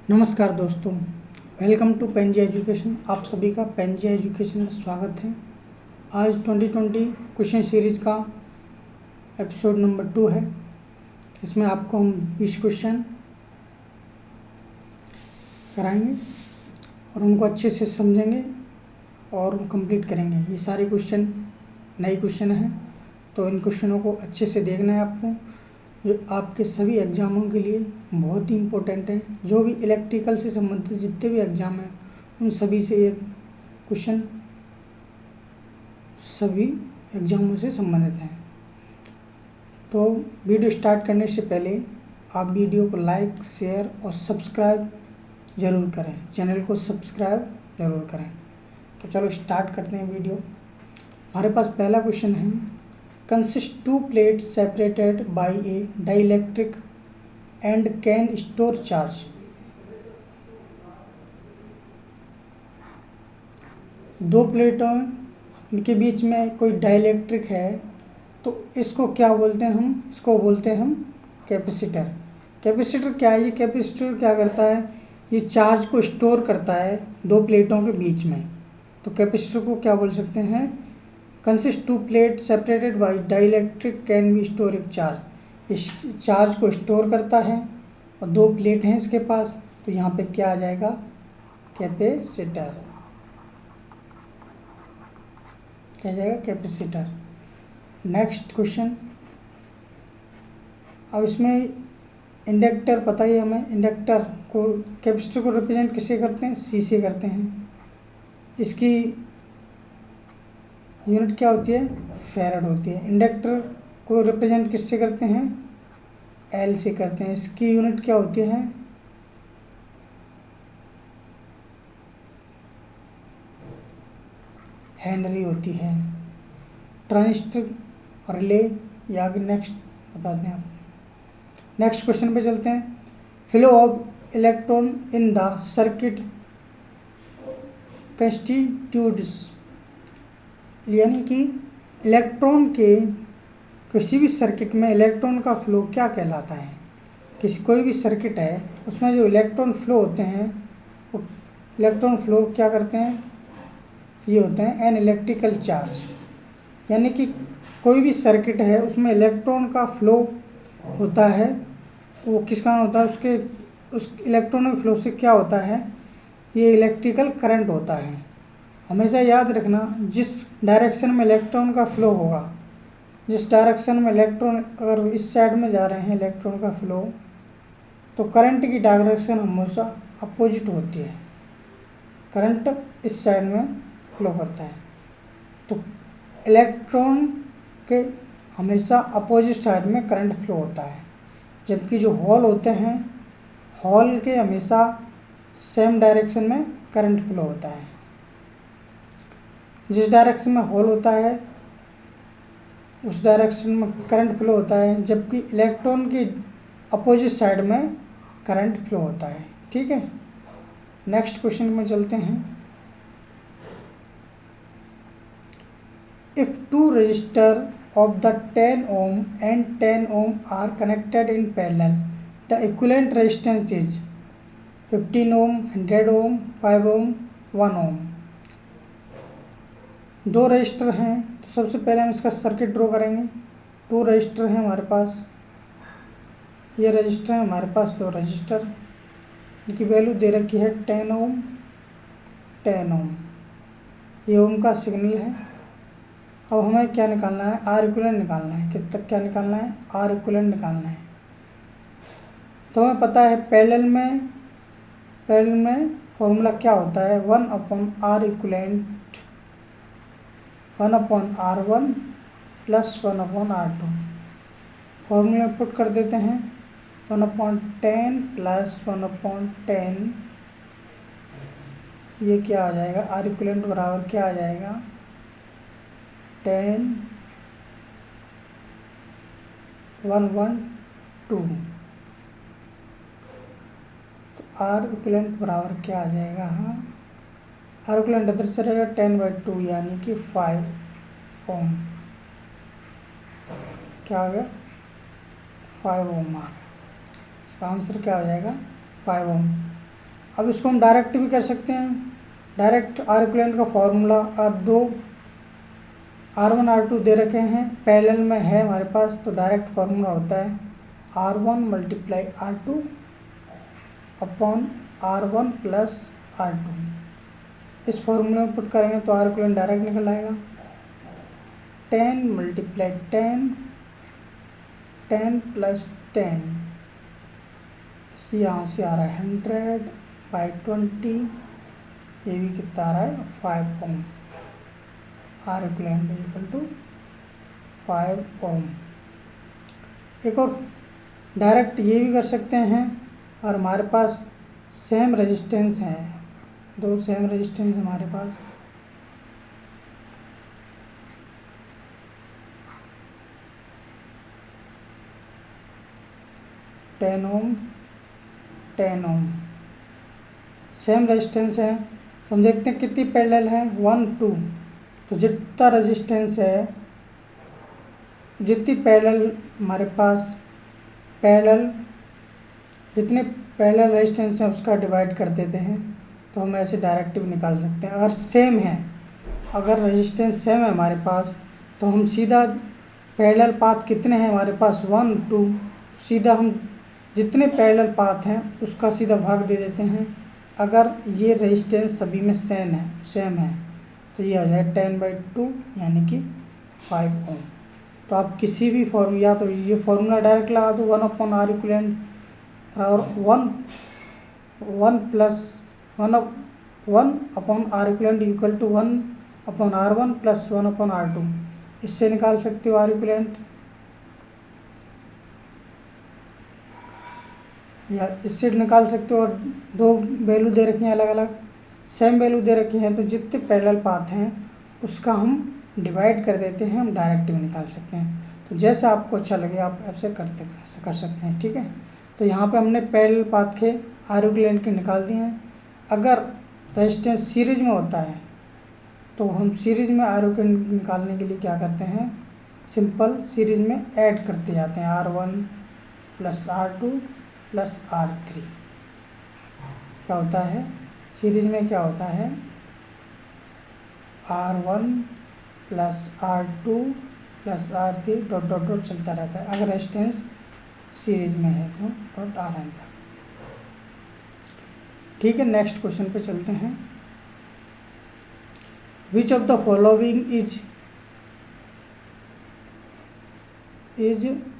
नमस्कार दोस्तों, welcome to Panaji education. आप सभी का पेनजी एजुकेशन में स्वागत है। आज 2020 क्वेश्चन सीरीज का एपिसोड नंबर 2 है। इसमें आपको हम 20 क्वेश्चन कराएंगे और उनको अच्छे से समझेंगे और कंप्लीट करेंगे। ये सारे क्वेश्चन नए क्वेश्चन हैं, तो इन क्वेश्चनों को अच्छे से देखना है आपको, जो आपके सभी एग्ज़ामों के लिए बहुत ही इम्पोर्टेंट है। जो भी इलेक्ट्रिकल से संबंधित जितने भी एग्ज़ाम हैं, उन सभी से ये क्वेश्चन सभी एग्ज़ामों से संबंधित हैं। तो वीडियो स्टार्ट करने से पहले आप वीडियो को लाइक, शेयर और सब्सक्राइब ज़रूर करें। चैनल को सब्सक्राइब ज़रूर करें। तो चलो स्टार्ट करते हैं वीडियो। हमारे पास पहला क्वेश्चन है, consist two plates separated by a dielectric and can store charge। दो प्लेटों इनके बीच में कोई डाइलेक्ट्रिक है, तो इसको क्या बोलते हैं हम? इसको बोलते हैं हम कैपेसिटर। कैपेसिटर क्या है? ये कैपेसिटर क्या करता है? ये चार्ज को स्टोर करता है दो प्लेटों के बीच में। तो कैपेसिटर को क्या बोल सकते हैं? Consist to plate separated by dielectric can be store एक चार्ज। इस चार्ज को स्टोर करता है और दो प्लेट हैं इसके पास, तो यहाँ पे क्या आ जाएगा? कैपेसिटर। क्या जाएगा? कैपेसिटर। Next question. अब इसमें इंडक्टर पता ही हमें, इंडक्टर को कैपेसिटर को रिप्रेजेंट किससे करते हैं? सी से करते हैं। इसकी यूनिट क्या होती है? फैराड होती है। इंडक्टर को रिप्रेजेंट किससे करते हैं? एल से करते हैं। इसकी यूनिट क्या होती है? हेनरी होती है। ट्रांजिस्टर, रिले या आगे नेक्स्ट बताते हैं आप। नेक्स्ट क्वेश्चन पे चलते हैं। Flow of electron in the circuit constitutes, यानी कि इलेक्ट्रॉन के किसी भी सर्किट में इलेक्ट्रॉन का फ्लो क्या कहलाता है? कोई भी सर्किट है उसमें जो इलेक्ट्रॉन फ्लो होते हैं, वो इलेक्ट्रॉन फ्लो क्या करते हैं? ये होते हैं एन इलेक्ट्रिकल चार्ज। यानी कि कोई भी सर्किट है उसमें इलेक्ट्रॉन का फ्लो होता है, वो किस कारण होता है? उस इलेक्ट्रॉन के फ्लो से क्या होता है? ये इलेक्ट्रिकल करंट होता है। हमेशा याद रखना, जिस डायरेक्शन में इलेक्ट्रॉन का फ्लो होगा, जिस डायरेक्शन में इलेक्ट्रॉन अगर इस साइड में जा रहे हैं इलेक्ट्रॉन का फ्लो, तो करंट की डायरेक्शन हमेशा अपोजिट होती है। करंट इस साइड में फ्लो करता है, तो इलेक्ट्रॉन के हमेशा अपोजिट साइड में करंट फ्लो होता है। जबकि जो होल होते हैं, होल के हमेशा सेम डायरेक्शन में करंट फ्लो होता है। जिस डायरेक्शन में होल होता है उस डायरेक्शन में करंट फ्लो होता है, जबकि इलेक्ट्रॉन की अपोजिट साइड में करंट फ्लो होता है। ठीक है, नेक्स्ट क्वेश्चन में चलते हैं। If two register of the 10 ohm and 10 ohm are connected in parallel, the equivalent resistance is 15 ohm, 100 ohm, 5 ohm, 1 ohm। दो रजिस्टर हैं, तो सबसे पहले हम इसका सर्किट ड्रॉ करेंगे। दो रजिस्टर हैं हमारे पास, ये रजिस्टर है हमारे पास, दो रजिस्टर, इनकी वैल्यू दे रखी है 10 ओम, 10 ओम। ये ओम का सिग्नल है। अब हमें क्या निकालना है? आर इक्विवेलेंट निकालना है। कितना तक क्या निकालना है? आर इक्विवेलेंट निकालना है। तो हमें पता है पैरेलल में फॉर्मूला क्या होता है? 1/R equivalent 1/R1 plus 1/R2। Formula में पुट कर देते हैं। 1/10 प्लस 1/10, ये क्या आ जाएगा? आर इक्विवेलेंट बराबर क्या आ जाएगा? 10 112। तो आर इक्विवेलेंट बराबर क्या आ जाएगा? हाँ, आर इक्विवेलेंट इधर से रहेगा 10/2, यानी कि 5 ओम। क्या आ गया? 5 ओम आ गया। इसका आंसर क्या हो जाएगा? 5 ओम। अब इसको हम डायरेक्ट भी कर सकते हैं। डायरेक्ट आर इक्विवेलेंट का फॉर्मूला और दो R1 R2 दे रखे हैं, पैरेलल में है हमारे पास, तो डायरेक्ट फार्मूला होता है R1 multiply R2 upon R1 plus R2। इस फॉर्मूले में पुट करेंगे तो आर इक्विवेलेंट डायरेक्ट निकल आएगा 10 मल्टीप्लाई 10 10 प्लस 10, यहाँ से आ रहा है 100/20, ये भी कितना आ रहा है 5 ओम। आर इक्विवेलेंट इक्वल टू 5 ओम। एक और डायरेक्ट ये भी कर सकते हैं, और हमारे पास सेम रेजिस्टेंस है, दो सेम रेजिस्टेंस हमारे पास, टेन ओम 10 ओम सेम रेजिस्टेंस है। तो हम देखते हैं कितनी पैरेलल है 1 2, तो जितना रेजिस्टेंस है, जितनी पैरेलल हमारे पास पैरेलल, जितने पैरेलल रेजिस्टेंस है उसका डिवाइड कर देते हैं, तो हम ऐसे डायरेक्ट भी निकाल सकते हैं। अगर सेम है, अगर रेजिस्टेंस सेम है हमारे पास, तो हम सीधा पैरेलल पाथ कितने हैं हमारे पास 1 2, सीधा हम जितने पैरेलल पाथ हैं उसका सीधा भाग दे देते हैं। अगर ये रेजिस्टेंस सभी में सेम है तो ये आ जाए 10/2 यानी कि 5 ओम। तो आप किसी भी या तो ये फॉर्मूला डायरेक्ट लगा दो 1 अपॉन आर इक्विवेलेंट, और 1 upon R equivalent equal to 1 upon R1 plus 1 upon R2, इससे निकाल सकते हो आर इक्विवेलेंट, या इससे निकाल सकते हो। और दो वैल्यू दे रखी हैं अलग अलग, सेम वैल्यू दे रखी हैं, तो जितने पैरेलल पाथ हैं उसका हम डिवाइड कर देते हैं, हम डायरेक्ट भी निकाल सकते हैं। तो जैसा आपको अच्छा लगे आप ऐसे कर सकते हैं, ठीक है। तो यहाँ पे हमने पैरेलल पाथ के आर इक्विवेलेंट के निकाल दिए हैं। अगर रेजिस्टेंस सीरीज में होता है तो हम सीरीज में आर इक्विवेलेंट निकालने के लिए क्या करते हैं, सिंपल सीरीज में ऐड करते जाते हैं R1 plus R2 plus R3। क्या होता है सीरीज में, क्या होता है R1 plus R2 plus R3 dot dot dot चलता रहता है। अगर रेजिस्टेंस सीरीज में है तो डॉट Rn था, ठीक है। नेक्स्ट क्वेश्चन पे चलते हैं। Which of the following is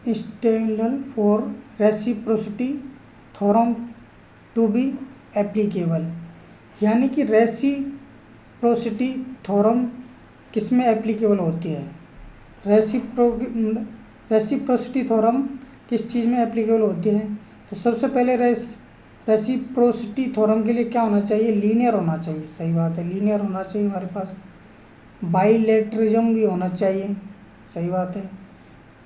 essential for reciprocity theorem to be applicable, यानी कि रेसिप्रोसिटी थ्योरम किस में एप्लीकेबल होती है, रेसिप्रोसिटी थ्योरम किस चीज़ में एप्लीकेबल होती है। तो सबसे पहले रेसिप्रोसिटी थ्योरम के लिए क्या होना चाहिए, लीनियर होना चाहिए, सही बात है, लीनियर होना चाहिए हमारे पास। बाइलेटरिज्म भी होना चाहिए, सही बात है।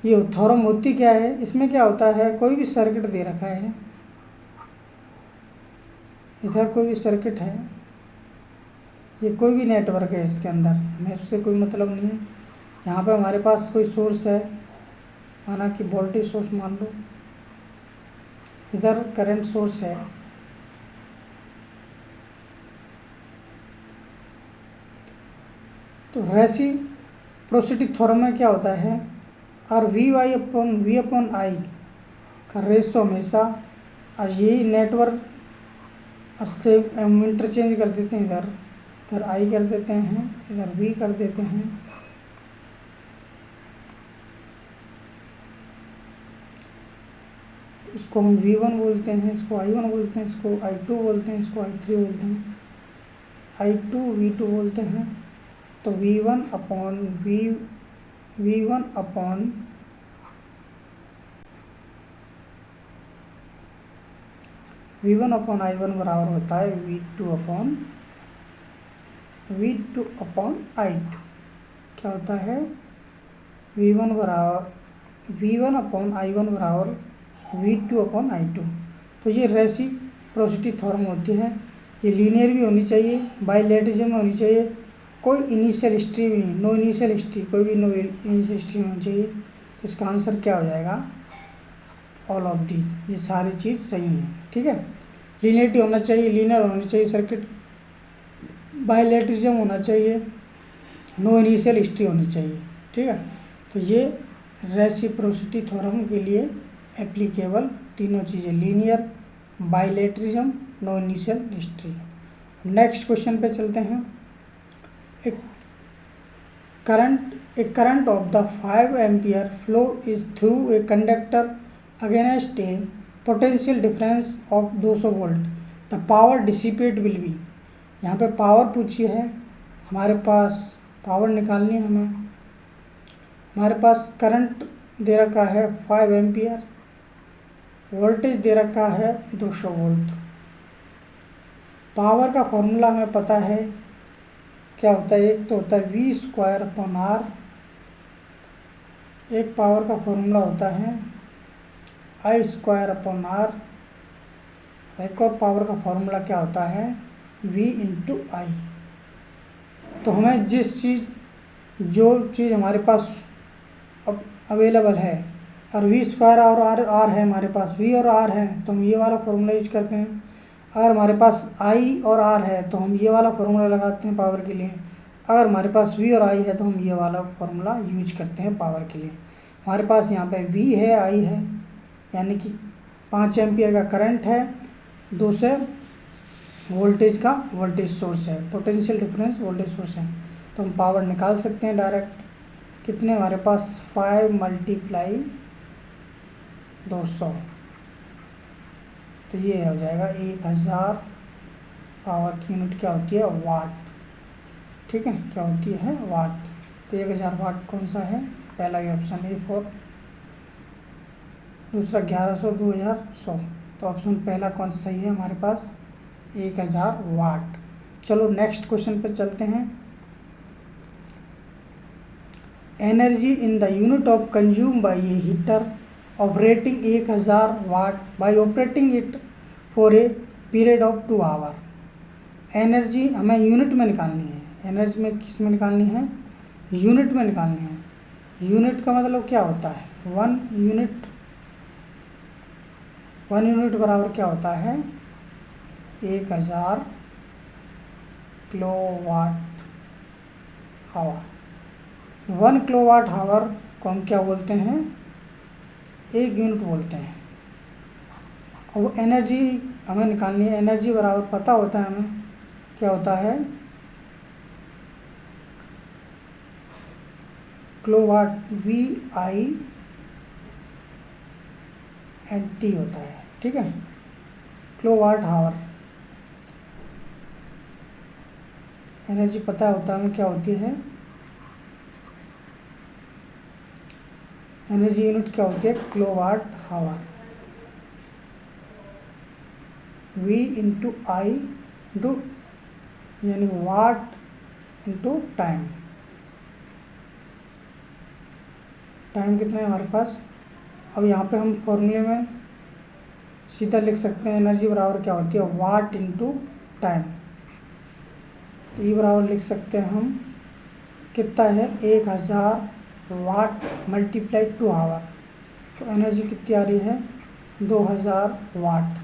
ये थ्योरम होती क्या है, इसमें क्या होता है, कोई भी सर्किट दे रखा है, इधर कोई भी सर्किट है, ये कोई भी नेटवर्क है, इसके अंदर हमें उससे कोई मतलब नहीं है। यहाँ पे हमारे पास कोई सोर्स है, माना कि वोल्टेज सोर्स मान लो, इधर करंट सोर्स है, तो रेसिप्रोसिटी थ्योरम में क्या होता है, और वी अपॉन आई का रेशो हमेशा, और यही नेटवर्क से हम इंटरचेंज कर देते हैं, इधर आई कर देते हैं, इधर वी कर देते हैं। इसको हम V1 बोलते हैं, इसको I1 बोलते हैं, इसको I2 बोलते हैं, इसको I3 बोलते हैं, I2 V2 बोलते हैं। तो V1 अपॉन I1 बराबर होता है V2 अपॉन I2। क्या होता है, V1 अपॉन I1 बराबर V2 अपॉन I2। तो ये रेसिप्रोसिटी थ्योरम होती है। ये लीनियर भी होनी चाहिए, बाइलेटरिज्म में होनी चाहिए, कोई इनिशियल हिस्ट्री भी नहीं, नो इनिशियल हिस्ट्री, कोई भी नो इनिशियल हिस्ट्री में होनी चाहिए। तो इसका आंसर क्या हो जाएगा, ऑल ऑफ दीज, ये सारी चीज़ सही है, ठीक है। लीनियरिटी होना चाहिए, लीनियर होनी चाहिए सर्किट, बाइलेटरिज्म होना चाहिए, नो इनिशियल हिस्ट्री होनी चाहिए। ठीक है, तो ये रेसिप्रोसिटी थ्योरम के लिए एप्लीकेबल तीनों चीज़ें, linear, bilateralism, no initial history. Next question पे चलते हैं। एक current of the 5 ampere flow is through a conductor against a potential difference of 200 volt, the power dissipate will be. यहाँ पे पावर पूछी है, हमारे पास पावर निकालनी है हमें। हमारे पास करंट दे रखा है 5 एम्पियर, वोल्टेज दे रखा है 200 वोल्ट। पावर का फॉर्मूला हमें पता है क्या होता है, एक तो होता है V²/R, एक पावर का फॉर्मूला होता है I²/R, एक और पावर का फॉर्मूला क्या होता है V×I। तो हमें जो चीज़ हमारे पास अब अवेलेबल है, और V² और R है हमारे पास, V और R है तो हम ये वाला फॉर्मूला यूज करते हैं। अगर हमारे पास I और R है तो हम ये वाला फॉर्मूला लगाते हैं पावर के लिए। अगर हमारे पास V और I है तो हम ये वाला फॉर्मूला यूज करते हैं पावर के लिए। हमारे पास यहाँ पे V है, I है, यानी कि 5 एम्पियर का करंट है, 200 वोल्टेज का वोल्टेज सोर्स है, पोटेंशियल डिफरेंस वोल्टेज सोर्स है। तो हम पावर निकाल सकते हैं डायरेक्ट। कितने हमारे पास 5 × 200, तो ये हो जाएगा 1000। पावर की यूनिट क्या होती है, वाट। ठीक है, क्या होती है, वाट। तो 1000 वाट कौन सा है, पहला ये ऑप्शन A4, दूसरा 1100, 2100। तो ऑप्शन पहला कौन सा सही है हमारे पास, 1000 वाट। चलो नेक्स्ट क्वेश्चन पे चलते हैं। Energy in the unit of consume by a heater operating 1000 watt by operating it for a period of 2 hour. Energy हमें यूनिट में निकालनी है। एनर्जी में किस में निकालनी है, यूनिट में निकालनी है। यूनिट का मतलब क्या होता है, 1 यूनिट। 1 यूनिट बराबर क्या होता है, 1000 किलोवाट आवर। 1 किलोवाट आवर को हम क्या बोलते हैं, 1 यूनिट बोलते हैं। और वो एनर्जी हमें निकालनी है। एनर्जी बराबर पता होता है हमें, क्या होता है, किलोवाट VI एंड T होता है। ठीक है, किलोवाट आवर एनर्जी पता होता है हमें क्या होती है, एनर्जी यूनिट क्या होती है, किलोवाट आवर। V×I इंटू यानी वाट इंटू टाइम। टाइम कितना है हमारे पास, अब यहाँ पे हम फॉर्मूले में सीधा लिख सकते हैं, एनर्जी बराबर क्या होती है, वाट इंटू टाइम। तो ये बराबर लिख सकते हैं हम, कितना है, 1000 वाट मल्टीप्लाई 2 आवर। तो एनर्जी कितनी आ रही है, 2000 वाट।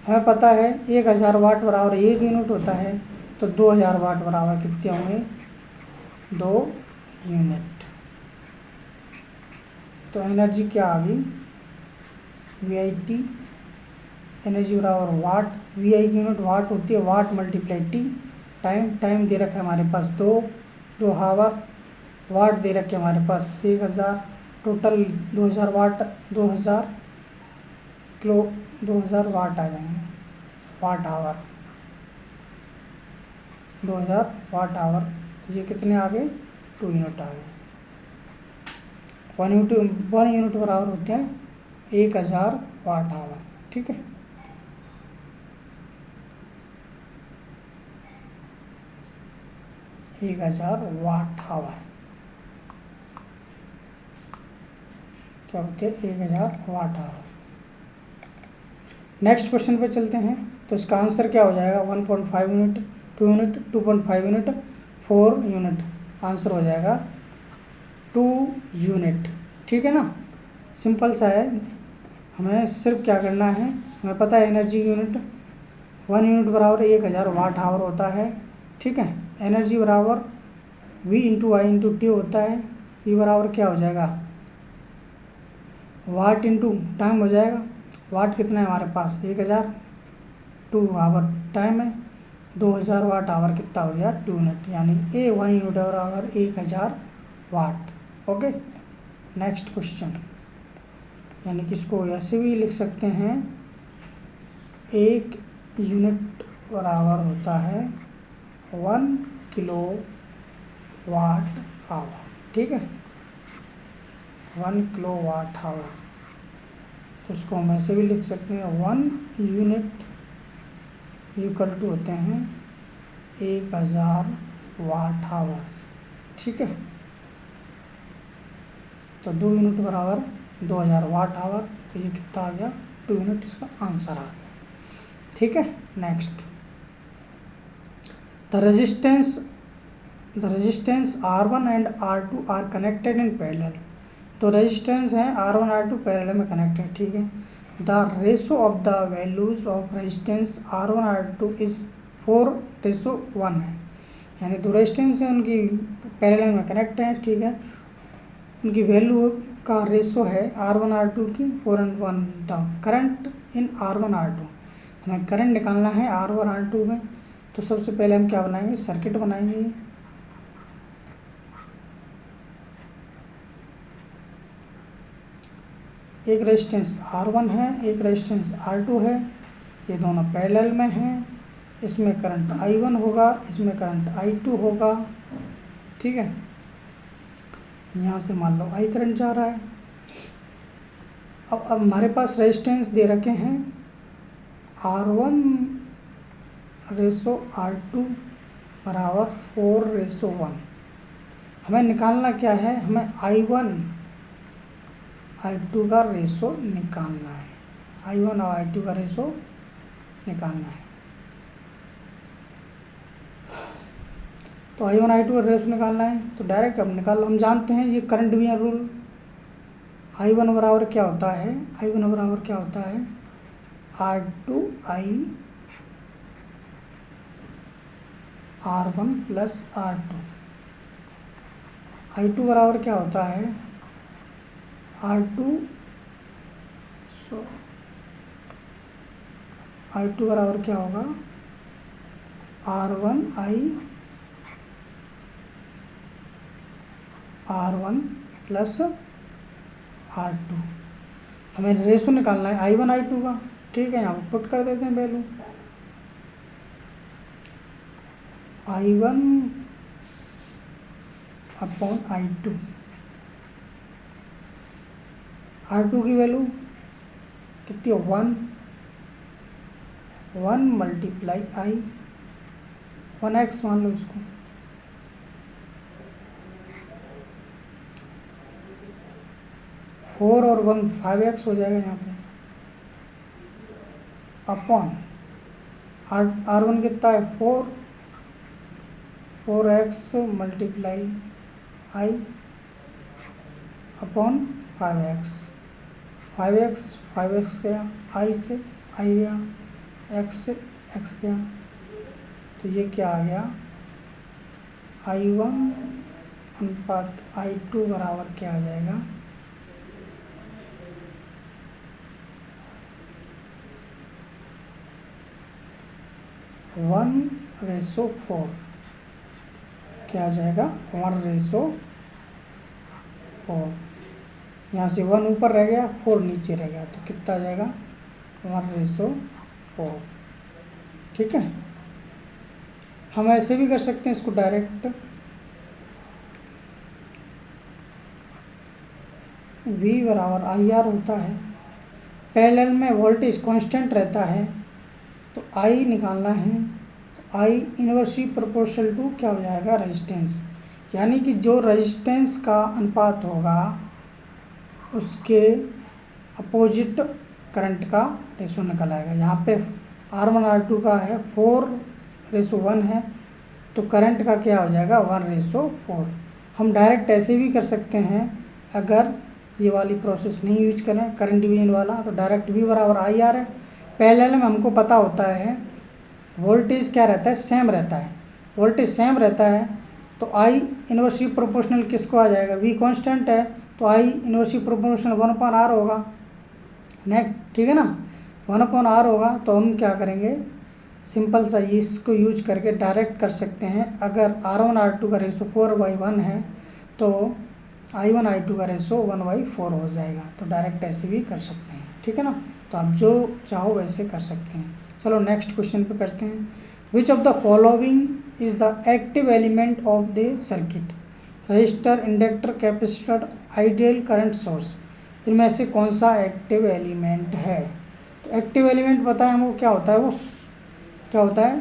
हमें पता है 1000 वाट बराबर 1 यूनिट होता है, तो 2000 वाट बराबर कितने होंगे, 2 यूनिट। तो एनर्जी क्या आ गई, VIT। एनर्जी बराबर वाट, VI की यूनिट वाट होती है, वाट मल्टीप्लाई T। टाइम दे रखा है हमारे पास 2 आवर। वाट दे रखे हमारे पास 1000। टोटल 2000 वाट, 2000 वाट आ जाएंगे, वाट आवर, 2000 वाट आवर। तो ये कितने आ गए, 2 यूनिट आ गए। 1 यूनिट बराबर होते हैं 1000 वाट आवर। ठीक है, एक 1000 वाट आवर क्या होते हैं, 1000 वाट आवर। नेक्स्ट क्वेश्चन पे चलते हैं। तो इसका आंसर क्या हो जाएगा, 1.5 unit, 2 unit, 2.5 unit, 4 unit. Answer हो जाएगा 2 यूनिट। ठीक है ना, सिंपल सा है। हमें सिर्फ क्या करना है, हमें पता है एनर्जी यूनिट 1 यूनिट बराबर 1000 वाट आवर होता है, ठीक है। एनर्जी बराबर V इंटू आई इंटू टी होता है। ये बराबर क्या हो जाएगा, वाट इंटू टाइम हो जाएगा। वाट कितना है हमारे पास 1000, 2 आवर टाइम है, 2000 वाट आवर कितना हो गया 2 यूनिट, यानी ए 1 यूनिट बराबर 1000 वाट। ओके, नेक्स्ट क्वेश्चन, यानी कि इसको ऐसे भी लिख सकते हैं, 1 यूनिट बराबर होता है 1 किलो वाट आवर, ठीक है, 1 किलो वाट आवर। तो इसको हम ऐसे भी लिख सकते हैं 1 यूनिट इक्वल टू होते हैं 1000 वाट आवर, ठीक है। तो 2 यूनिट बराबर 2000 वाट आवर, तो ये कितना आ गया 2 यूनिट, इसका आंसर आ गया, ठीक है। Next, the resistance R1 and R2 are connected in parallel. तो रेजिस्टेंस है R1 R2 पैरेलल में कनेक्टेड, ठीक है। The ratio of the values of resistance R1 R2 is 4:1 है, यानी दो रेजिस्टेंस है उनकी पैरेलल में कनेक्ट है, ठीक है। उनकी वैल्यू का रेशो है R1 R2 की 4:1। The current in R1 R2, हमें करंट निकालना है R1 R2 में। तो सबसे पहले हम क्या बनाएंगे, सर्किट बनाएंगे। एक रेजिस्टेंस R1 है, एक रेजिस्टेंस R2 है, ये दोनों पैरेलल में हैं। इसमें करंट I1 होगा, इसमें करंट I2 होगा, ठीक है। यहाँ से मान लो I करंट जा रहा है। अब हमारे पास रेजिस्टेंस दे रखे हैं R1 रेशो R2 बराबर 4:1। हमें निकालना क्या है, हमें I1 I2 का रेशो निकालना है, I1 और I2 का रेशो निकालना है। तो I1 I2 का रेशो निकालना है, तो डायरेक्ट अब निकाल लो। हम जानते हैं ये करंट डिवीजन रूल, I1 बराबर क्या होता है, I1 बराबर क्या होता है R2I R1 plus R2। I2 बराबर क्या होता है I2 बराबर क्या होगा R1 प्लस R2। हमें रेशो निकालना है I1 I2 का, ठीक है। यहाँ पर पुट कर देते हैं value, I1 upon I2। R2 की वैल्यू कितनी हो 1 मल्टीप्लाई I 1x मान लो इसको, फोर और 1 5x हो जाएगा यहाँ पे, अपॉन R1 कितना है 4x multiply I upon 5x। 5x गया, I से I गया, x से x गया, तो ये क्या आ गया I1 अनुपात I2 बराबर क्या आ जाएगा 1:4। क्या आ जाएगा 1:4। यहाँ से 1 ऊपर रह गया, 4 नीचे रह गया, तो कितना आ जाएगा 1:4, ठीक है। हम ऐसे भी कर सकते हैं इसको डायरेक्ट, V बराबर IR होता है, पैरेलल में वोल्टेज कांस्टेंट रहता है, तो I निकालना है, तो I इनवर्सली प्रोपोर्शनल टू क्या हो जाएगा रेजिस्टेंस, यानी कि जो रेजिस्टेंस का अनुपात होगा उसके अपोजिट करंट का रेशो निकल आएगा। यहाँ पे R1 R2 का है 4:1 है, तो करंट का क्या हो जाएगा 1:4। हम डायरेक्ट ऐसे भी कर सकते हैं, अगर ये वाली प्रोसेस नहीं यूज करें करंट डिवीजन वाला, तो डायरेक्ट V बराबर IR है। पैरेलल में हमको पता होता है वोल्टेज क्या रहता है, सेम रहता है। वोल्टेज सेम रहता है तो आई इनवर्सली प्रोपोर्शनल किसको आ जाएगा, वी कांस्टेंट है तो आई इनवर्सली प्रोपोर्शनल 1/r होगा। नेक्स्ट ठीक है ना, 1/r होगा। तो हम क्या करेंगे, सिंपल सा इसको यूज करके डायरेक्ट कर सकते हैं। अगर R1 R2 का रेशो 4/1 है तो I1 I2 का रेशो 1/4 हो जाएगा। तो डायरेक्ट ऐसे भी कर सकते हैं, ठीक है ना। तो आप जो चाहो वैसे कर सकते हैं। चलो नेक्स्ट क्वेश्चन पे करते हैं। Which of the following is the active element of the circuit, register, inductor, capacitor, ideal current source. इनमें से कौन सा एक्टिव एलिमेंट है। तो एक्टिव एलिमेंट पता है हमको क्या होता है, वो क्या होता है,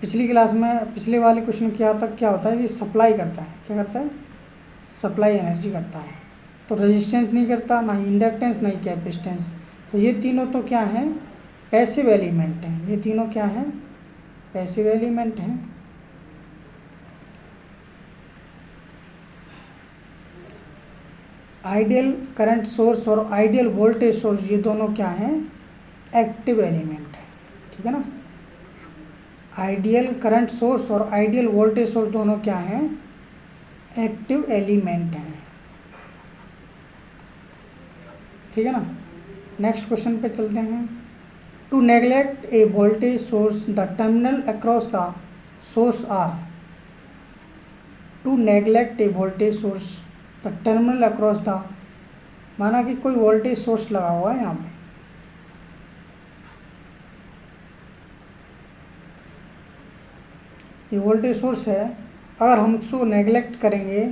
पिछली क्लास में पिछले वाले क्वेश्चन किया तक क्या होता है, ये सप्लाई करता है। क्या करता है, सप्लाई एनर्जी करता है। तो रेजिस्टेंस नहीं करता, ना ही इंडक्टेंस, ना ही कैपेसिटेंस। तो ये तीनों तो क्या हैं, पैसिव एलिमेंट हैं। ये तीनों क्या हैं, पैसिव एलिमेंट हैं। आइडियल करंट सोर्स और आइडियल वोल्टेज सोर्स, ये दोनों क्या हैं, एक्टिव एलिमेंट है, ठीक है ना। आइडियल करंट सोर्स और आइडियल वोल्टेज सोर्स दोनों क्या हैं, एक्टिव एलिमेंट हैं, ठीक है ना। नेक्स्ट क्वेश्चन पे चलते हैं। To neglect a voltage source the terminal across the source are. To neglect a voltage source the terminal across the, माना कि कोई वोल्टेज सोर्स लगा हुआ है यहाँ पे, ये वोल्टेज सोर्स है। अगर हम उसको नेगलेक्ट करेंगे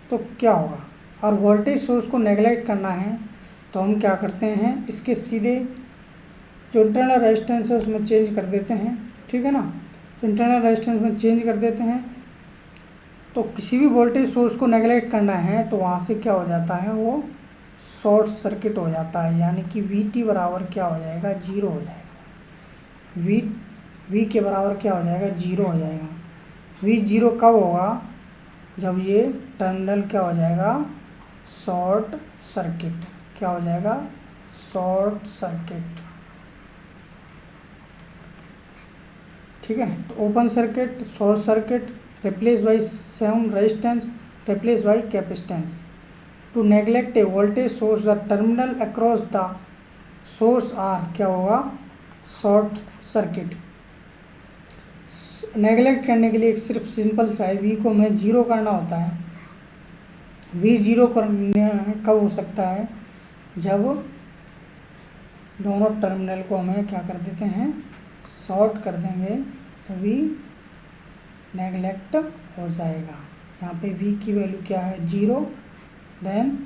तो क्या होगा, और वोल्टेज सोर्स को नेगलेक्ट करना है तो हम क्या करते हैं, इसके सीधे जो इंटरनल रेजिस्टेंस है उसमें चेंज कर देते हैं, ठीक है ना। तो इंटरनल रेजिस्टेंस में चेंज कर देते हैं। तो किसी भी वोल्टेज सोर्स को नेगलेक्ट करना है तो वहाँ से क्या हो जाता है, वो शॉर्ट सर्किट हो जाता है। यानी कि VT बराबर क्या हो जाएगा, 0 हो जाएगा। V के बराबर क्या हो जाएगा, 0 हो जाएगा। V 0 कब होगा, जब ये टर्मिनल क्या हो जाएगा, शॉर्ट सर्किट। क्या हो जाएगा, शॉर्ट सर्किट, ठीक है। तो open circuit, short circuit, replace by same resistance, replace by capacitance. To neglect a voltage source the terminal across the source are, क्या होगा, शॉर्ट सर्किट। नेगलेक्ट करने के लिए सिर्फ सिंपल सा है, वी को हमें 0 करना होता है। वी 0 करने कब हो सकता है, जब दोनों टर्मिनल को हमें क्या कर देते हैं, शॉर्ट कर देंगे तो वी नेगलेक्ट हो जाएगा। यहाँ पे वी की वैल्यू क्या है, 0, देन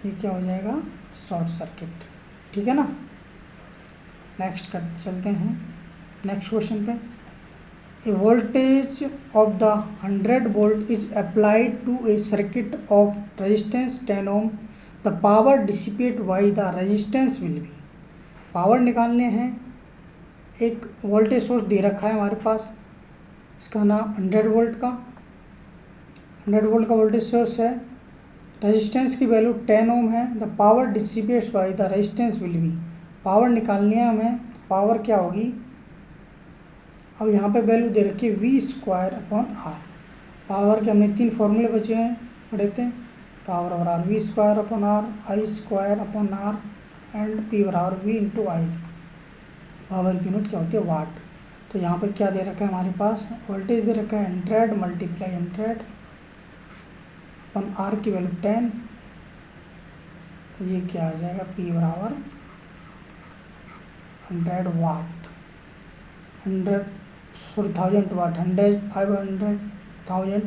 ये क्या हो जाएगा, शॉर्ट सर्किट, ठीक है ना। नेक्स्ट कर चलते हैं नेक्स्ट क्वेश्चन पे। A voltage of the 100 volt is applied to a circuit of resistance 10 ohm. The power dissipated by the resistance will be. Power निकालने हैं, एक वोल्टेज सोर्स दे रखा है हमारे पास, इसका नाम 100 वोल्ट का 100 वोल्ट का वोल्टेज सोर्स है। रेजिस्टेंस की वैल्यू 10 ओम है। The power dissipates by the resistance will be. Power निकालनी है हमें, पावर क्या होगी, अब यहाँ पे वैल्यू दे रखी है V²/R। पावर के हमने 3 फॉर्मूले बचे हैं, पढ़े थे। पावर बराबर V²/R, I² एंड P बराबर V × I। पावर की यूनिट क्या होती है, वाट। तो यहाँ पे क्या दे रखा है हमारे पास, वोल्टेज दे रखा है 100 × 100/R की वैल्यू 10। तो ये क्या आ जाएगा, P बराबर 100 वाट, 1000 वाट, 100, 500, 1000,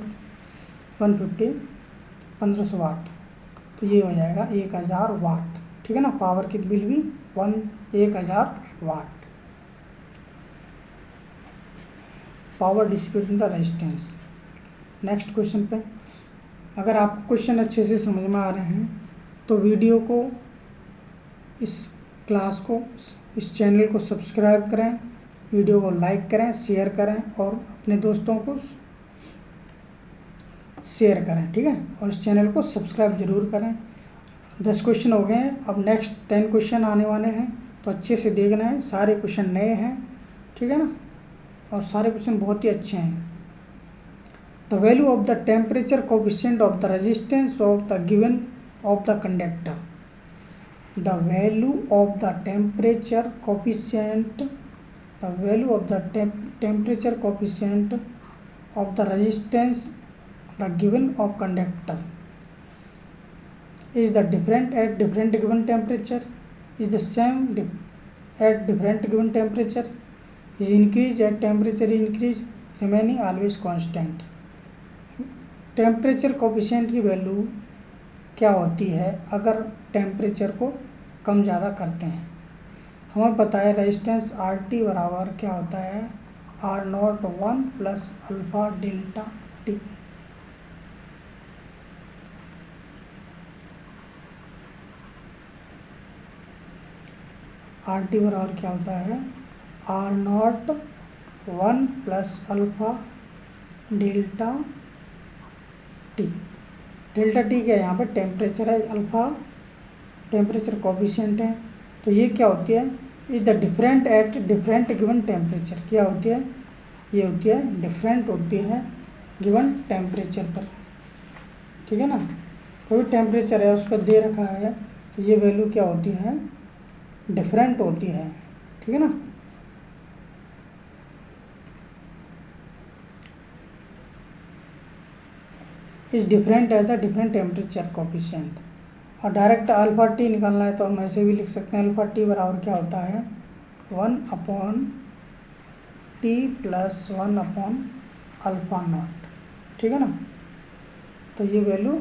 150, 1500 वाट। तो ये हो जाएगा 1000 वाट, ठीक है ना। पावर की will be 1000 watt. Power dissipate in the resistance. Next question पे, अगर आप क्वेश्चन अच्छे से समझ में आ रहे हैं तो वीडियो को, इस क्लास को, इस चैनल को सब्सक्राइब करें, वीडियो को लाइक करें, शेयर करें और अपने दोस्तों को शेयर करें, ठीक है। और इस चैनल को सब्सक्राइब ज़रूर करें। 10 क्वेश्चन हो गए हैं, अब नेक्स्ट 10 क्वेश्चन आने वाले हैं, तो अच्छे से देखना है, सारे क्वेश्चन नए हैं, ठीक है ना। और सारे क्वेश्चन बहुत ही अच्छे हैं। The value of the temperature coefficient of the resistance of the given of the conductor. The value of the temperature coefficient, the value of the temperature coefficient of the resistance the given of conductor is the different at different given temperature, is the same at different given temperature, is increase at temperature increase, remaining always constant। Temperature coefficient की value क्या होती है अगर temperature को कम ज़्यादा करते हैं। हमें पता है रेजिस्टेंस आर टी बराबर क्या होता है, R naught 1 plus alpha delta T. R T बराबर क्या होता है, R naught 1 plus alpha delta T. Delta T क्या है, यहाँ पे टेम्परेचर है, अल्फा टेम्परेचर कोफिशिएंट है। तो ये क्या होती है, is the different at different given temperature. क्या होती है, ये होती है डिफरेंट होती है गिवन टेम्परेचर पर। ठीक है ना, कोई टेम्परेचर है उस पर दे रखा है तो ये वैल्यू क्या होती है, डिफरेंट होती है। ठीक है ना, is different at the different temperature coefficient. और डायरेक्ट अल्फा टी निकालना है तो हम ऐसे भी लिख सकते हैं, अल्फा टी बराबर क्या होता है, 1/t प्लस 1/अल्फा नॉट। ठीक है ना, तो ये वैल्यू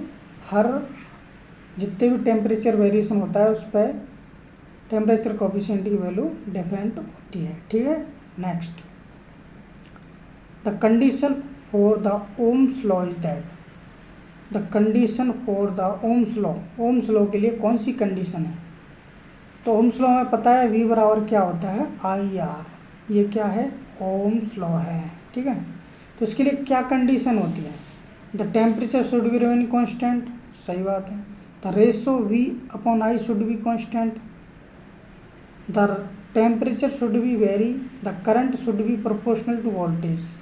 हर जितने भी टेम्परेचर वेरिएशन होता है उस पर टेम्परेचर कोफिशिएंट की वैल्यू डिफरेंट होती है। ठीक है, next, the condition for the Ohm's law is that. The condition for the Ohm's law, Ohm's law के लिए कौन सी कंडीशन है, तो ओम्स लॉ में पता है V बराबर क्या होता है, IR। ये क्या है, ओम्स लॉ है। ठीक है, तो इसके लिए क्या कंडीशन होती है, the temperature should be remain constant. सही बात है। The ratio V/I should be constant, the temperature should be very, the current should be proportional to voltage.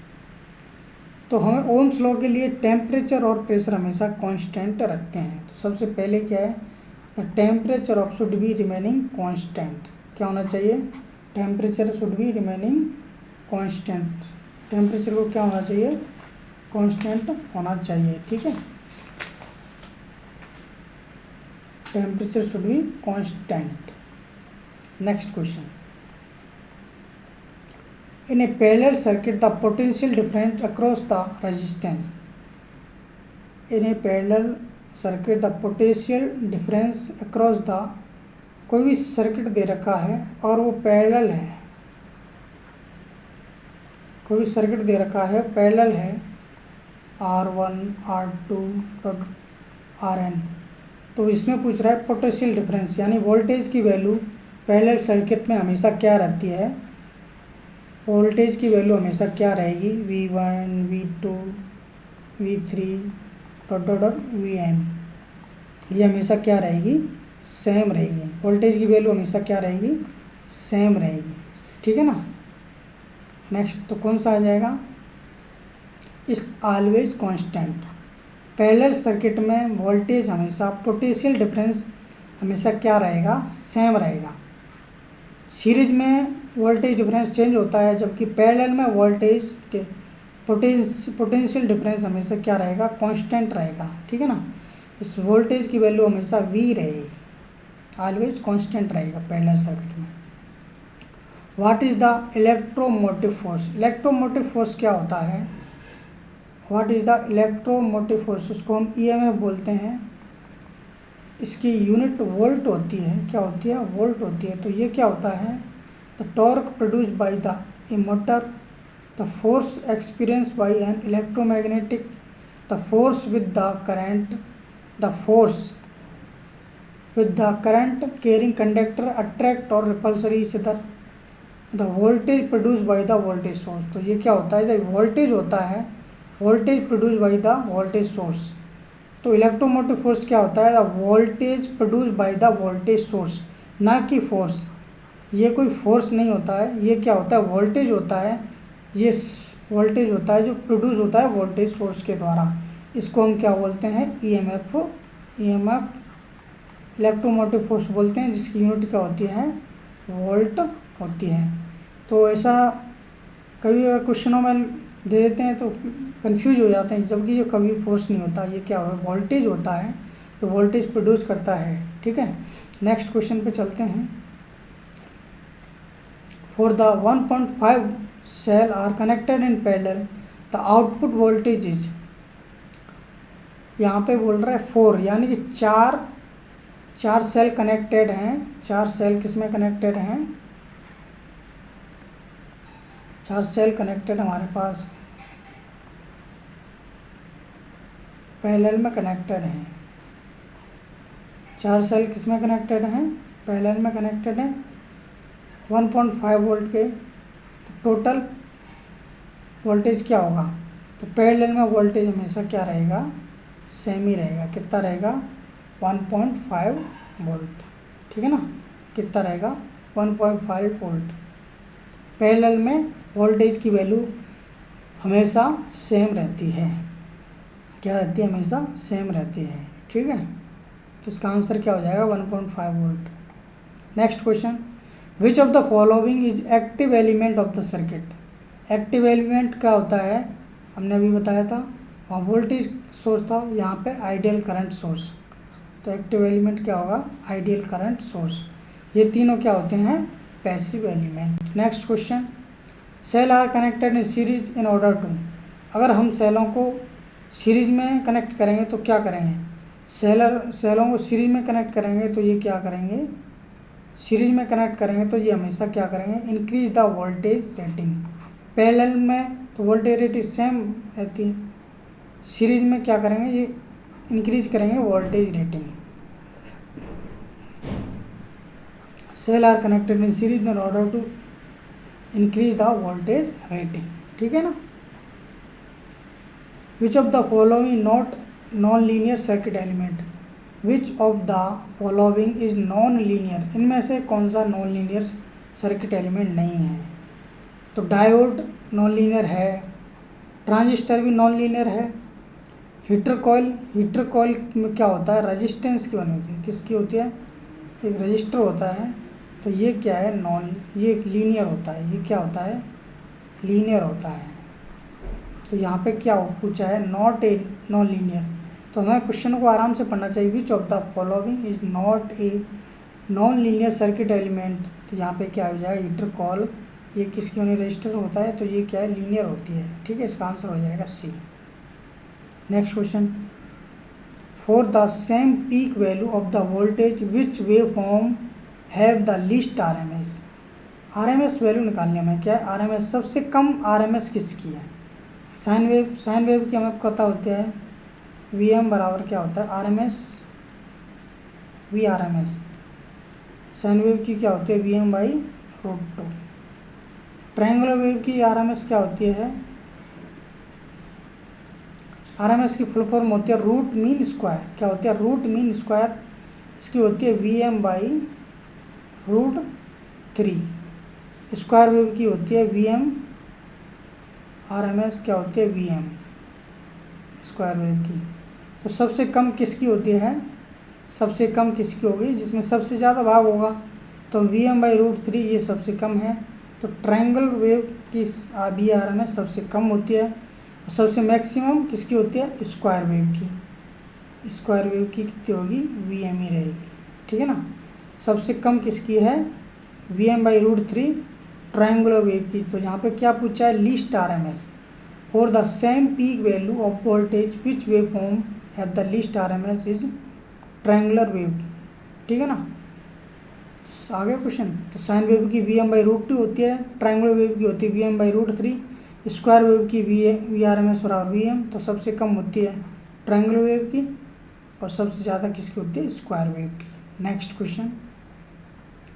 तो हमें ओम्स लॉ के लिए टेम्परेचर और प्रेशर हमेशा कांस्टेंट रखते हैं। तो सबसे पहले क्या है, the temperature of should be remaining constant. क्या होना चाहिए, temperature should be remaining constant. Temperature को क्या होना चाहिए, कांस्टेंट होना चाहिए। ठीक है, temperature should be constant. Next question, in a parallel circuit the potential difference across the resistance। in a parallel circuit the potential difference across the, कोई भी सर्किट दे रखा है और वो पैरेलल है, कोई भी सर्किट दे रखा है पैरेलल है, R1 R2 Rn, तो इसमें पूछ रहा है पोटेंशियल डिफरेंस, यानी वोल्टेज की वैल्यू पैरेलल सर्किट में हमेशा क्या रहती है, वोल्टेज की वैल्यू हमेशा क्या रहेगी, V1 V2 V3 Vn। ये हमेशा क्या रहेगी, सेम रहेगी। वोल्टेज की वैल्यू हमेशा क्या रहेगी, सेम रहेगी। ठीक है ना, नेक्स्ट तो कौन सा आ जाएगा, इस ऑलवेज कांस्टेंट। पैरेलल सर्किट में वोल्टेज हमेशा, पोटेंशियल डिफरेंस हमेशा क्या रहेगा, सेम रहेगा। सीरीज में वोल्टेज डिफरेंस चेंज होता है, जबकि पैरेलल में वोल्टेज पोटेंशियल डिफरेंस हमेशा क्या रहेगा, कांस्टेंट रहेगा। ठीक है ना, इस वोल्टेज की वैल्यू हमेशा V रहेगी, ऑलवेज कांस्टेंट रहेगा पैरेलल सर्किट में। What is the electromotive force. Electromotive force क्या होता है, what is the electromotive force, उसको हम EMF बोलते हैं। इसकी यूनिट वोल्ट होती है। क्या होती है, वोल्ट होती है। तो ये क्या होता है, the torque produce by the a motor, the force experience by an electromagnetic, the force with the current, the force with the current carrying conductor attract और repulse each other, the voltage produce by the voltage source. तो ये क्या होता है, जब voltage होता है, voltage produce by the voltage source. तो इलेक्ट्रोमोटिव फोर्स क्या होता है, the voltage produce by the voltage source, ना कि फोर्स। ये कोई फोर्स नहीं होता है, ये क्या होता है, वोल्टेज होता है ये वोल्टेज होता है जो प्रोड्यूस होता है वोल्टेज सोर्स के द्वारा, इसको हम क्या बोलते हैं, ईएमएफ इलेक्ट्रोमोटिव फोर्स बोलते हैं, जिसकी यूनिट क्या होती है, वोल्ट होती है। तो ऐसा कभी क्वेश्चनों में दे देते हैं तो कंफ्यूज हो जाते हैं, जबकि ये कभी फोर्स नहीं होता, ये क्या है, वोल्टेज होता है, तो वोल्टेज प्रोड्यूस करता है। ठीक है, नेक्स्ट क्वेश्चन पे चलते हैं। For the 1.5 cell are connected in parallel the output voltage is, यहाँ पे बोल रहा है 4, यानी कि चार सेल कनेक्टेड हैं, 4 सेल किस में कनेक्टेड हैं, 4 सेल कनेक्टेड हमारे पास पैरेलल में कनेक्टेड हैं। 4 सेल किस में कनेक्टेड हैं, पैरेलल में कनेक्टेड हैं, 1.5 वोल्ट के। टोटल वोल्टेज क्या होगा, तो पैरेलल में वोल्टेज हमेशा क्या रहेगा, सेम ही रहेगा। कितना रहेगा, 1.5 वोल्ट। ठीक है ना, कितना रहेगा, 1.5 वोल्ट। पैरेलल में वोल्टेज की वैल्यू हमेशा सेम रहती है, क्या रहती है, हमेशा सेम रहती है। ठीक है, तो इसका आंसर क्या हो जाएगा, 1.5 volt. Next question, which of the following is active element of the circuit. Active element क्या होता है, हमने अभी बताया था, और वोल्टेज सोर्स था, यहाँ पे आइडियल करंट सोर्स। तो एक्टिव एलिमेंट क्या होगा, आइडियल करंट सोर्स। ये तीनों क्या होते हैं, passive element. Next question, cell are connected in series in order to. अगर हम सेलों को सीरीज में कनेक्ट करेंगे तो क्या करेंगे, सेलों को सीरीज में कनेक्ट करेंगे तो ये क्या करेंगे, सीरीज में कनेक्ट करेंगे तो ये हमेशा क्या करेंगे, increase the voltage rating. Parallel में तो वोल्टेज रेटिंग सेम रहती है, सीरीज में क्या करेंगे, ये इंक्रीज करेंगे voltage rating. Cell are connected in series in order to increase the voltage rating. ठीक है ना। Which of the following not non linear circuit element, which of the following is non linear, इनमें से कौन सा non linear circuit element नहीं है। तो डायोड नॉन लीनियर है, ट्रांजिस्टर भी नॉन लीनियर है, हीटर कॉइल में क्या होता है, रेजिस्टेंस की बनी होती है, किसकी होती है, एक रजिस्टर होता है, तो ये क्या है, ये लीनियर होता है, ये क्या होता है, लीनियर होता है। तो यहाँ पे क्या पूछा है, नॉट ए नॉन लीनियर, तो हमें क्वेश्चन को आराम से पढ़ना चाहिए। विच of the following is not a non linear circuit element, तो यहाँ पे क्या हो जाएगा, हीटर कॉइल, ये किसकी बनी, रजिस्टर होता है, तो ये क्या है, लीनियर होती है। ठीक है, इसका आंसर हो जाएगा c. Next question, for the same peak value of the voltage which wave form have the least RMS value निकालने में क्या है, आरएमएस सबसे कम आरएमएस किसकी है। साइन वेव की हमें पता होता है, वीएम बराबर क्या होता है, RMS V RMS. Sine wave की क्या होती है, वीएम बाई √2। ट्रायंगुलर वेव की आरएमएस क्या होती है, आरएमएस की फुल फॉर्म होती है रूट मीन स्क्वायर, क्या होती है, रूट मीन स्क्वायर, इसकी होती है वीएम बाई √3। स्क्वायर वेव की होती है वीएम, आरएमएस क्या होती है, वीएम स्क्वायर वेव की। तो सबसे कम किसकी होती है, सबसे कम किसकी होगी, जिसमें सबसे ज़्यादा भाग होगा, तो वीएम बाई √3 ये सबसे कम है। तो ट्रायंगल वेव की आरएमएस सबसे कम होती है, और सबसे मैक्सिमम किसकी होती है, स्क्वायर वेव की। स्क्वायर वेव की कितनी होगी, वीएम ही रहेगी। ठीक है ना। सबसे कम किसकी है, वीएम बाई √3 ट्रायंगुलर वेव की। तो यहाँ पे क्या पूछा है, least RMS for the same peak value of voltage which wave form have the least RMS is triangular wave. ठीक है ना। तो आगे क्वेश्चन, तो साइन वेव की वीएम बाई √2 होती है, ट्रायंगुलर वेव की होती है वीएम बाई √3, स्क्वायर वेव की वी आर एम एस बराबर वीएम। तो सबसे कम होती है ट्रायंगुलर वेव की, और सबसे ज़्यादा किसकी होती है, स्क्वायर वेव की। नेक्स्ट क्वेश्चन,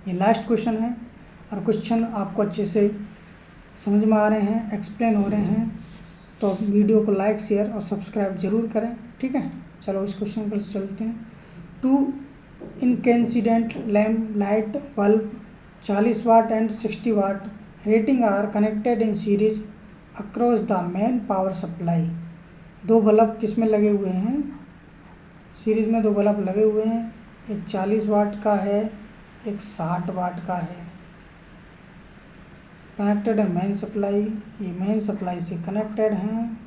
ये लास्ट क्वेश्चन है, और क्वेश्चन आपको अच्छे से समझ में आ रहे हैं, एक्सप्लेन हो रहे हैं, तो वीडियो को लाइक शेयर और सब्सक्राइब जरूर करें। ठीक है, चलो इस क्वेश्चन पर चलते हैं। 2 incandescent lamp bulb 40 watt and 60 watt rating are connected in series across the main power supply. दो बल्ब किस में लगे हुए हैं, सीरीज में दो बल्ब लगे हुए हैं, एक 40 वाट का है, एक 60 वाट का है। कनेक्टेड है मेन सप्लाई, ये मेन सप्लाई से कनेक्टेड हैं,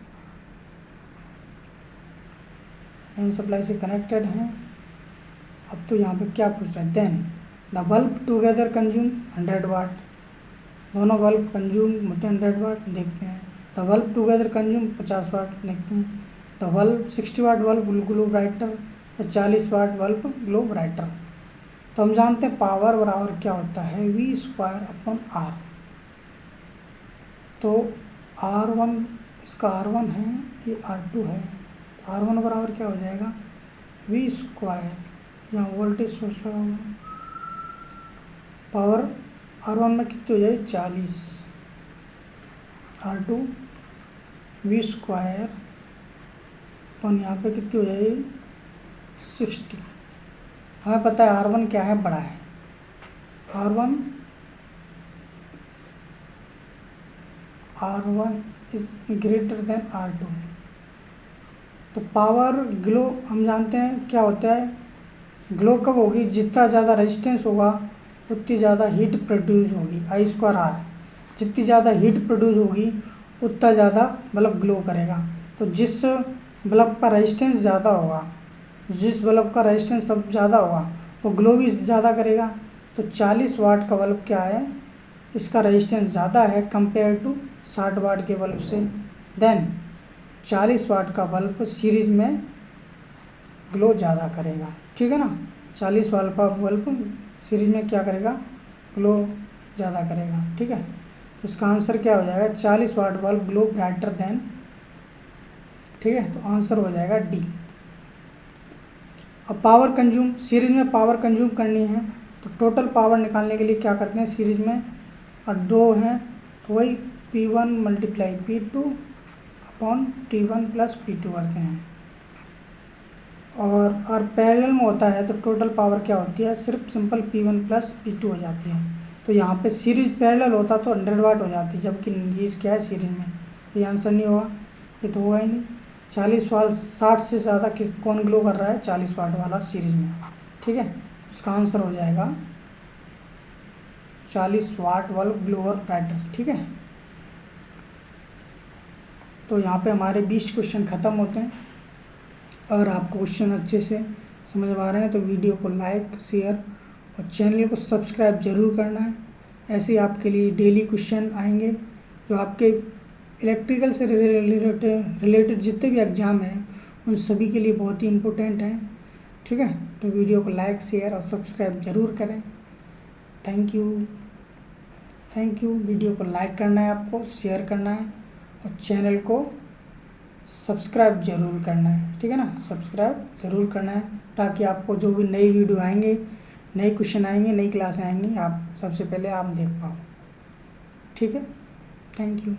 मेन सप्लाई से कनेक्टेड हैं। अब तो यहाँ पे क्या पूछ रहा है, then the bulb together consume 100 watt. दोनों बल्ब कंज्यूम होते हैं 100 वाट, देखते हैं। The bulb together consume 50 watt, देखते हैं। The bulb 60 watt bulb glow brighter, the 40 watt bulb glow brighter. तो हम जानते हैं पावर बराबर क्या होता है, V²/R। तो R1 इसका R1 है, ये R2 है। R1 बराबर क्या हो जाएगा, V²। यहाँ वोल्टेज सोर्स लगा हुआ है, पावर R1 में कितनी हो जाएगी 40, R2 V² अपन यहाँ पे कितनी हो जाएगी 60। हमें पता है R1 क्या है, बड़ा है। R1 is greater than R2। तो पावर ग्लो हम जानते हैं क्या होता है, ग्लो कब होगी, जितना ज़्यादा रेजिस्टेंस होगा उतनी ज़्यादा हीट प्रोड्यूस होगी, I²R। जितनी ज़्यादा हीट प्रोड्यूस होगी उतना ज़्यादा बल्ब ग्लो करेगा। तो जिस बल्ब का रेजिस्टेंस ज़्यादा होगा, जिस बल्ब का रेजिस्टेंस सब ज़्यादा होगा वो ग्लो भी ज़्यादा करेगा। तो 40 वाट का बल्ब क्या है, इसका रेजिस्टेंस ज़्यादा है कंपेयर टू 60 वाट के बल्ब से। देन 40 वाट का बल्ब सीरीज में ग्लो ज़्यादा करेगा, ठीक है ना। 40 वाट का बल्ब सीरीज में क्या करेगा, ग्लो ज़्यादा करेगा, ठीक है। तो इसका आंसर क्या हो जाएगा, 40 watt bulb glow brighter then, ठीक है। तो आंसर हो जाएगा डी। अब पावर कंज्यूम, सीरीज में पावर कंज्यूम करनी है तो टोटल पावर निकालने के लिए क्या करते हैं, सीरीज में और दो हैं तो वही P1 × P2/T1 + P2 करते हैं। और पैरेलल में होता है तो टोटल पावर क्या होती है, सिर्फ सिंपल P1 + P2 हो जाती है। तो यहाँ पे सीरीज पैरेलल होता तो 100 वाट हो जाती, जबकि ये क्या है सीरीज में, ये आंसर नहीं होगा, ये तो होगा ही नहीं। 40 वाट 60 से ज़्यादा कौन ग्लो कर रहा है, 40 वाट वाला सीरीज में, ठीक है। इसका आंसर हो जाएगा 40 वाट बल्ब ग्लोअर ब्राइटर, ठीक है। तो यहाँ पे हमारे 20 क्वेश्चन ख़त्म होते हैं। अगर आपको क्वेश्चन अच्छे से समझ में आ रहे हैं तो वीडियो को लाइक, शेयर और चैनल को सब्सक्राइब ज़रूर करना है। ऐसे ही आपके लिए डेली क्वेश्चन आएंगे जो आपके इलेक्ट्रिकल से रिलेटेड जितने भी एग्ज़ाम हैं उन सभी के लिए बहुत ही इम्पोर्टेंट हैं, ठीक है। तो वीडियो को लाइक, शेयर और सब्सक्राइब ज़रूर करें। Thank you. वीडियो को लाइक करना है, आपको शेयर करना है और चैनल को सब्सक्राइब ज़रूर करना है, ठीक है ना। सब्सक्राइब ज़रूर करना है ताकि आपको जो भी नई वीडियो आएंगे, नए क्वेश्चन आएंगे, नई क्लास आएंगी, आप सबसे पहले आप देख पाओ, ठीक है। Thank you.